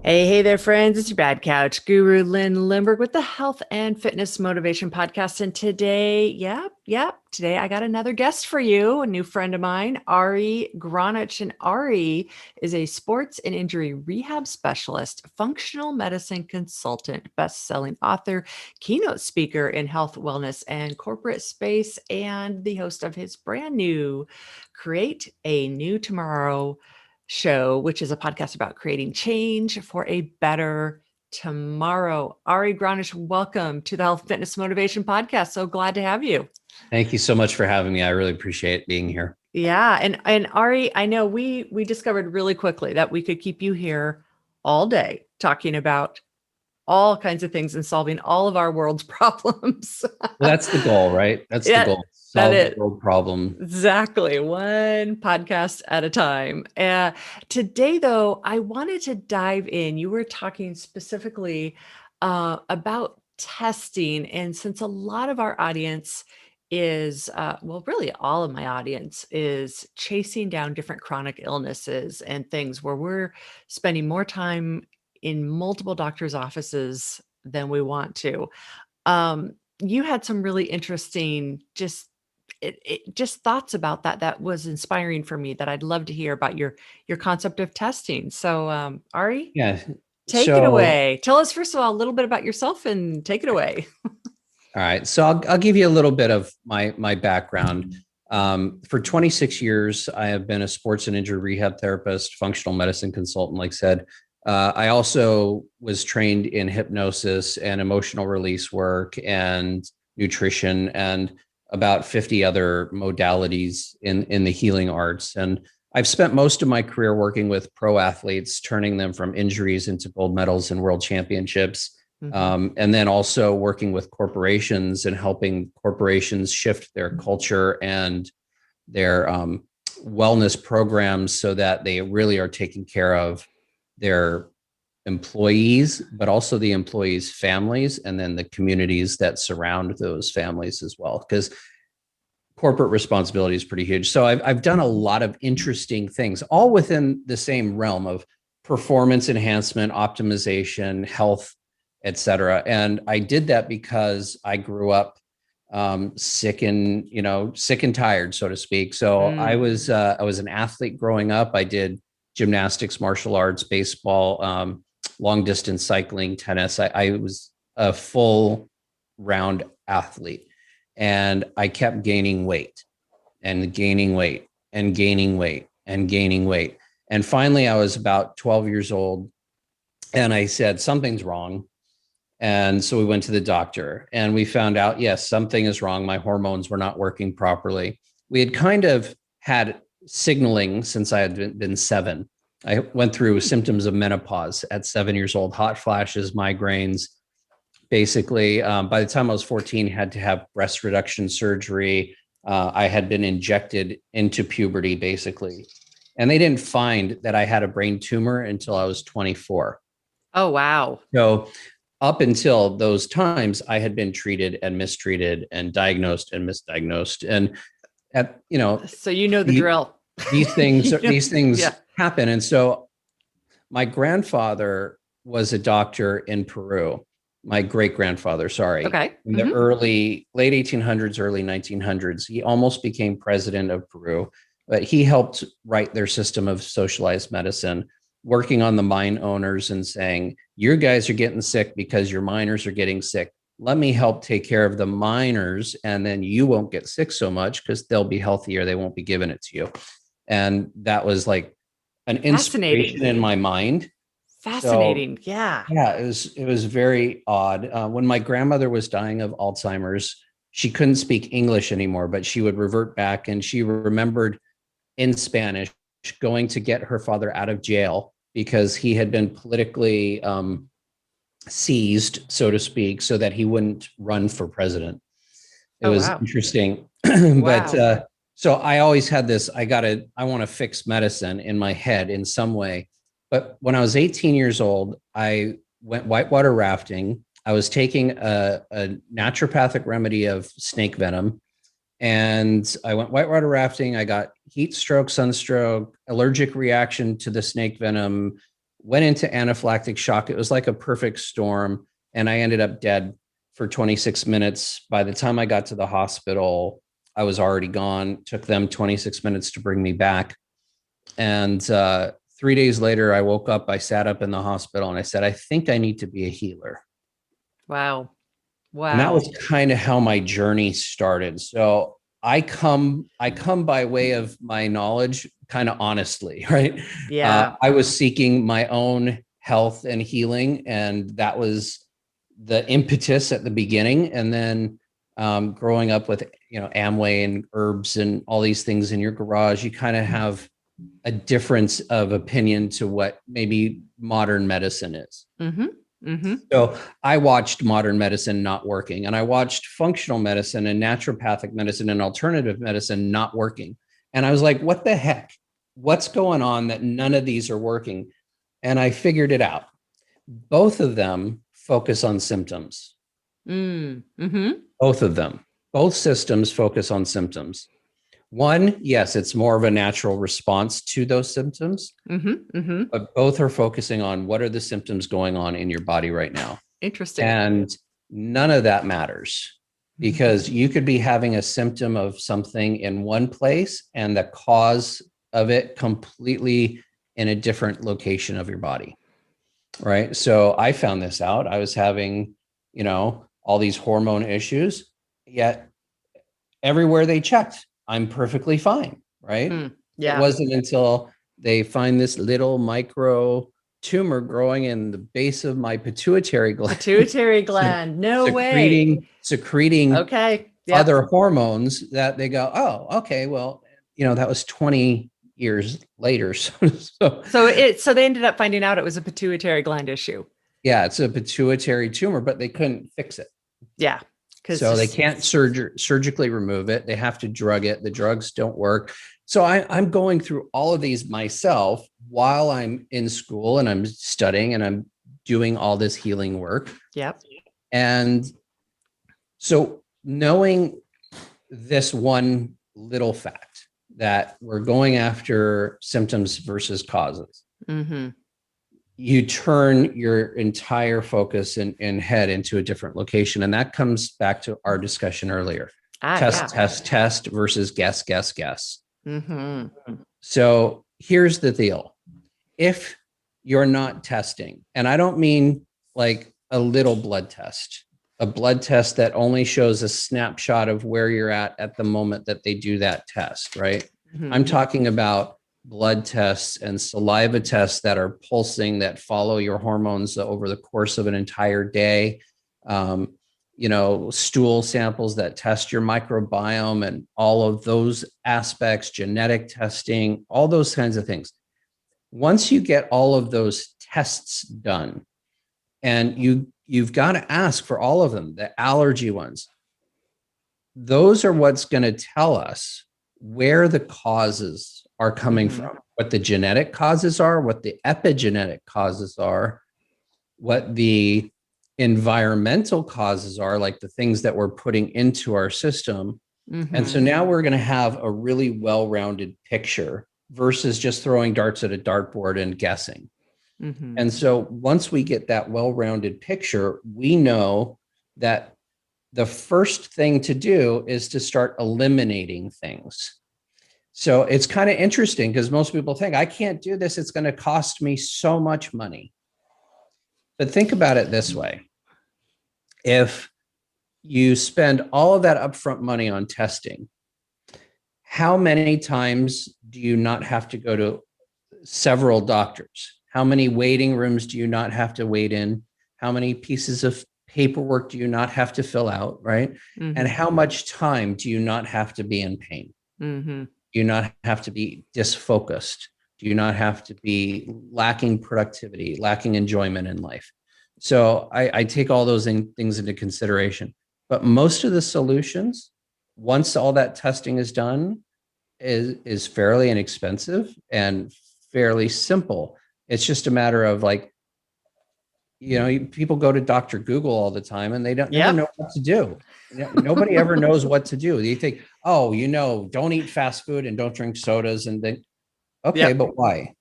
Hey there, friends. It's your Bad Couch Guru, Lynn Lindbergh, with the Health and Fitness Motivation Podcast. And today, today I got another guest for you, a new friend of mine, Ari Gronich. And Ari is a sports and injury rehab specialist, functional medicine consultant, best-selling author, keynote speaker in health, wellness, and corporate space, and the host of his brand new Create a New Tomorrow show, which is a podcast about creating change for a better tomorrow. Ari Granish, welcome to the Health Fitness Motivation Podcast. So glad to have you. Thank you so much for having me. I really appreciate being here. Yeah, and Ari, I know we discovered really quickly that we could keep you here all day talking about all kinds of things and solving all of our world's problems. Well, that's the goal, right? That's the Yeah, goal. that Solve the is. world problem. Exactly. One podcast at a time. Today, though, I wanted to dive in. You were talking specifically about testing. And since a lot of our audience is, well, really all of my audience is chasing down different chronic illnesses and things where we're spending more time in multiple doctors' offices than we want to. You had some really interesting just thoughts about that was inspiring for me that I'd love to hear about your concept of testing. So, Ari, Yeah. take it So, away. Tell us first of all a little bit about yourself and take it away. all right. So I'll give you a little bit of my background. For 26 years, I have been a sports and injury rehab therapist, functional medicine consultant, like I said. I also was trained in hypnosis and emotional release work and nutrition and about 50 other modalities in the healing arts. And I've spent most of my career working with pro athletes, turning them from injuries into gold medals and world championships. Mhm. And then also working with corporations and helping corporations shift their culture and their wellness programs so that they really are taking care of their employees, but also the employees' families, and then the communities that surround those families as well. Because corporate responsibility is pretty huge. So I've done a lot of interesting things, all within the same realm of performance enhancement, optimization, health, et cetera. And I did that because I grew up sick and sick and tired, so to speak. So I was an athlete growing up. I did gymnastics, martial arts, baseball, long distance cycling, tennis. I was a full round athlete, and I kept gaining weight and gaining weight and gaining weight and gaining weight. And finally, I was about 12 years old, and I said, something's wrong. And so we went to the doctor and we found out, yes, something is wrong. My hormones were not working properly. We had kind of had signaling since I had been 7. I went through symptoms of menopause at 7 years old, hot flashes, migraines. Basically, by the time I was 14, had to have breast reduction surgery. I had been injected into puberty, basically. And they didn't find that I had a brain tumor until I was 24. Oh, wow. So up until those times, I had been treated and mistreated and diagnosed and misdiagnosed. And at So you know the drill. these things You know, these things yeah. happen. And so my grandfather was a doctor in Peru. My great grandfather, sorry, Okay. in the Hmm. late 1800s, early 1900s. He almost became president of Peru, but he helped write their system of socialized medicine, working on the mine owners and saying, "You guys are getting sick because your miners are getting sick. Let me help take care of the miners, and then you won't get sick so much because they'll be healthier. They won't be giving it to you." And that was like an Fascinating. inspiration in my mind. So Fascinating. Yeah. yeah, it was very odd. When my grandmother was dying of Alzheimer's, she couldn't speak English anymore, but she would revert back, and she remembered in Spanish going to get her father out of jail because he had been politically seized, so to speak, so that he wouldn't run for president. It Oh, was wow. interesting, but Wow. so I always had this. I want to fix medicine in my head in some way. But when I was 18 years old, I went whitewater rafting. I was taking a naturopathic remedy of snake venom, and I went whitewater rafting. I got heat stroke, sunstroke, allergic reaction to the snake venom, went into anaphylactic shock. It was like a perfect storm. And I ended up dead for 26 minutes. By the time I got to the hospital, I was already gone. Took them 26 minutes to bring me back. And 3 days later, I woke up, I sat up in the hospital and I said, I think I need to be a healer. Wow. And that Wow. was kind of how my journey started. So I come by way of my knowledge, kind of honestly, right? Yeah. I was seeking my own health and healing, and that was the impetus at the beginning. And then growing up with Amway and herbs and all these things in your garage, you kind of have a difference of opinion to what maybe modern medicine is. Mm-hmm. Mm-hmm. So I watched modern medicine not working, and I watched functional medicine and naturopathic medicine and alternative medicine not working. And I was like, what the heck? What's going on that none of these are working? And I figured it out. Both of them focus on symptoms. Mm-hmm. Both of them. Both systems focus on symptoms. One, yes, it's more of a natural response to those symptoms, Mm-hmm. Mm-hmm. but both are focusing on what are the symptoms going on in your body right now. Interesting. And none of that matters, because you could be having a symptom of something in one place and the cause of it completely in a different location of your body. Right. So I found this out. I was having, all these hormone issues, yet everywhere they checked, I'm perfectly fine. Right. Yeah. It wasn't until they find this little micro tumor growing in the base of my pituitary gland. Pituitary gland. No way. Secreting Okay. Yep. other hormones that they go, oh, okay, well, that was 20 years later. So they ended up finding out it was a pituitary gland issue. Yeah, it's a pituitary tumor, but they couldn't fix it. Yeah. So they can't surgically remove it. They have to drug it. The drugs don't work. So I'm going through all of these myself while I'm in school and I'm studying and I'm doing all this healing work. Yep. And so knowing this one little fact that we're going after symptoms versus causes, mm-hmm. you turn your entire focus and head into a different location. And that comes back to our discussion earlier. Test versus guess. Mm-hmm. So here's the deal. If you're not testing, and I don't mean like a little blood test, a blood test that only shows a snapshot of where you're at the moment that they do that test, right? Mm-hmm. I'm talking about blood tests and saliva tests that are pulsing, that follow your hormones over the course of an entire day. Stool samples that test your microbiome and all of those aspects, genetic testing, all those kinds of things. Once you get all of those tests done, and you've got to ask for all of them, the allergy ones, those are what's going to tell us where the causes are coming mm-hmm. from, what the genetic causes are, what the epigenetic causes are, what the environmental causes are, like the things that we're putting into our system. Mm-hmm. And so now we're going to have a really well-rounded picture versus just throwing darts at a dartboard and guessing. Mm-hmm. And so once we get that well-rounded picture, we know that the first thing to do is to start eliminating things. So it's kind of interesting because most people think, I can't do this. It's going to cost me so much money. But think about it this way. If you spend all of that upfront money on testing, how many times do you not have to go to several doctors? How many waiting rooms do you not have to wait in? How many pieces of paperwork do you not have to fill out, right? Mm-hmm. And how much time do you not have to be in pain? Mm-hmm. Do you not have to be disfocused? Do you not have to be lacking productivity, lacking enjoyment in life? So I take all those things into consideration. But most of the solutions, once all that testing is done, is fairly inexpensive and fairly simple. It's just a matter of people go to Dr. Google all the time and they never know what to do. Nobody ever knows what to do. They think, don't eat fast food and don't drink sodas. And then, okay, but why?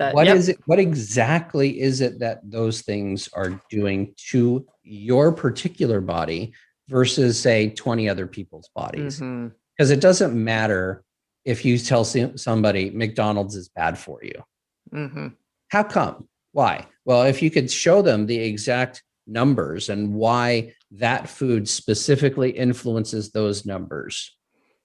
Yep. What exactly is it that those things are doing to your particular body versus say 20 other people's bodies? Mm-hmm. Because it doesn't matter if you tell somebody McDonald's is bad for you. Mm-hmm. How come? Why? Well, if you could show them the exact numbers and why that food specifically influences those numbers,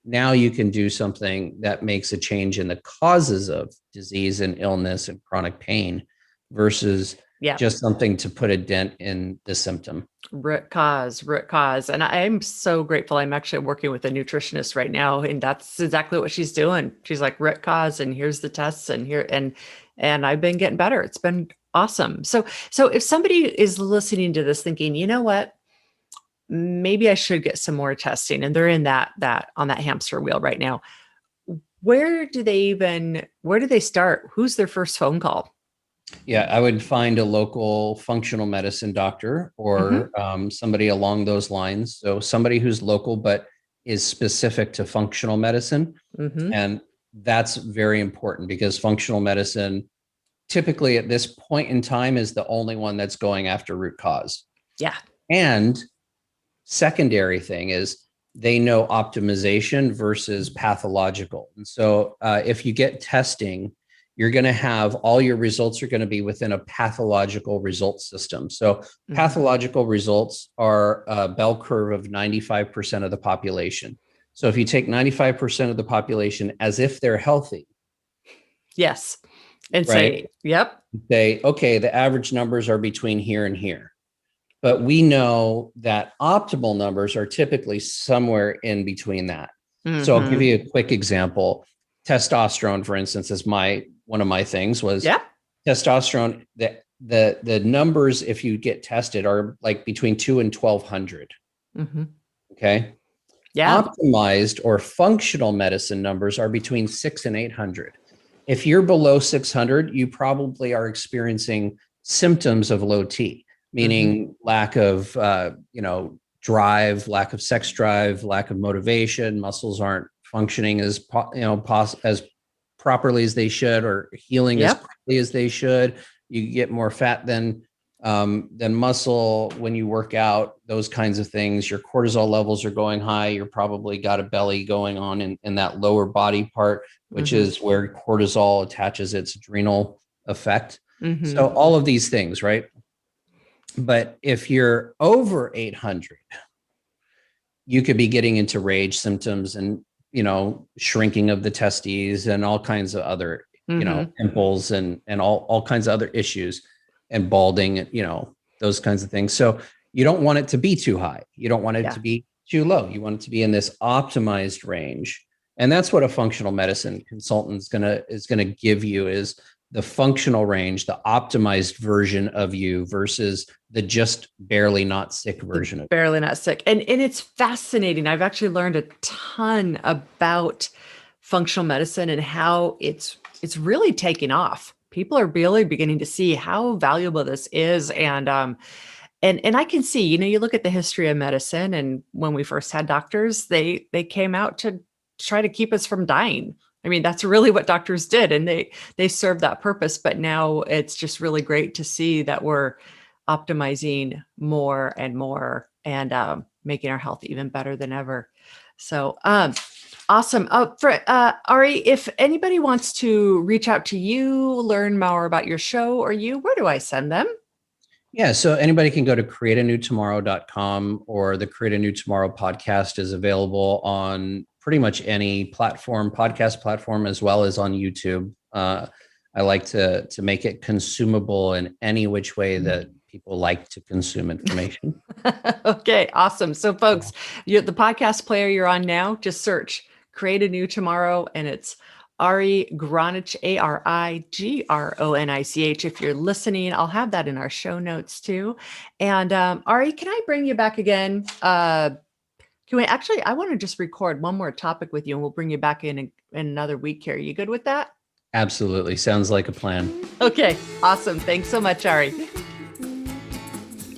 now you can do something that makes a change in the causes of disease and illness and chronic pain versus Yeah. just something to put a dent in the symptom. Root cause, root cause. And I'm so grateful. I'm actually working with a nutritionist right now, and that's exactly what she's doing. She's like, root cause, and here's the tests, and here, and I've been getting better. It's been awesome. So if somebody is listening to this thinking, you know what, maybe I should get some more testing, and they're in that on that hamster wheel right now, where do they start? Who's their first phone call? Yeah, I would find a local functional medicine doctor Mm-hmm. or somebody along those lines. So somebody who's local but is specific to functional medicine. Mm-hmm. And that's very important because functional medicine typically at this point in time is the only one that's going after root cause. Yeah. And secondary thing is they know optimization versus pathological. And so if you get testing, you're going to have all your results are going to be within a pathological result system. So Mm-hmm. pathological results are a bell curve of 95% of the population. So if you take 95% of the population as if they're healthy, Yes. And right? say, yep. Say, okay, the average numbers are between here and here. But we know that optimal numbers are typically somewhere in between that. So I'll give Mm-hmm. you a quick example. Testosterone, for instance, is one of my things was Yep. testosterone. The numbers, if you get tested, are like between 2 and 1,200. Mm-hmm. Okay. Yeah. Optimized or functional medicine numbers are between 6 and 800. If you're below 600, you probably are experiencing symptoms of low T, Mm-hmm. meaning lack of, drive, lack of sex drive, lack of motivation. Muscles aren't functioning as as properly as they should, or healing as Yep. quickly as they should. You get more fat than muscle when you work out. Those kinds of things. Your cortisol levels are going high. You're probably got a belly going on in that lower body part, which Mm-hmm. is where cortisol attaches its adrenal effect. Mm-hmm. So all of these things, right? But if you're over 800, you could be getting into rage symptoms and, shrinking of the testes and all kinds of other, Mm-hmm. pimples and all kinds of other issues and balding, those kinds of things. So you don't want it to be too high. You don't want it Yeah. to be too low. You want it to be in this optimized range. And that's what a functional medicine consultant is gonna give you is the functional range, the optimized version of you versus the just barely not sick version of Barely not sick. And it's fascinating. I've actually learned a ton about functional medicine and how it's really taking off. People are really beginning to see how valuable this is. And I can see, you look at the history of medicine, and when we first had doctors, they came out to try to keep us from dying. I mean, that's really what doctors did, and they served that purpose. But now it's just really great to see that we're optimizing more and more and making our health even better than ever. So awesome. For Ari, if anybody wants to reach out to you, learn more about your show or you, where do I send them? Yeah, so anybody can go to createanewtomorrow.com, or the Create a New Tomorrow podcast is available on pretty much any podcast platform, as well as on YouTube. I like to make it consumable in any which way that people like to consume information. Okay, awesome. So folks, the podcast player you're on now, just search Create a New Tomorrow, and it's Ari Gronich, Arigronich. If you're listening, I'll have that in our show notes too. And Ari, can I bring you back again? Can we actually, I want to just record one more topic with you, and we'll bring you back in another week here. You good with that? Absolutely. Sounds like a plan. Okay, awesome. Thanks so much, Ari.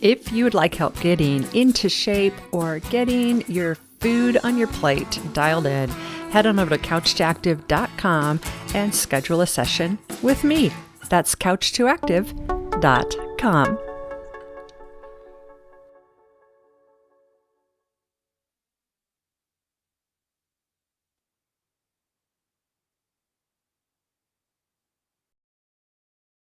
If you would like help getting into shape or getting your food on your plate dialed in, head on over to couchtoactive.com and schedule a session with me. That's couch2active.com.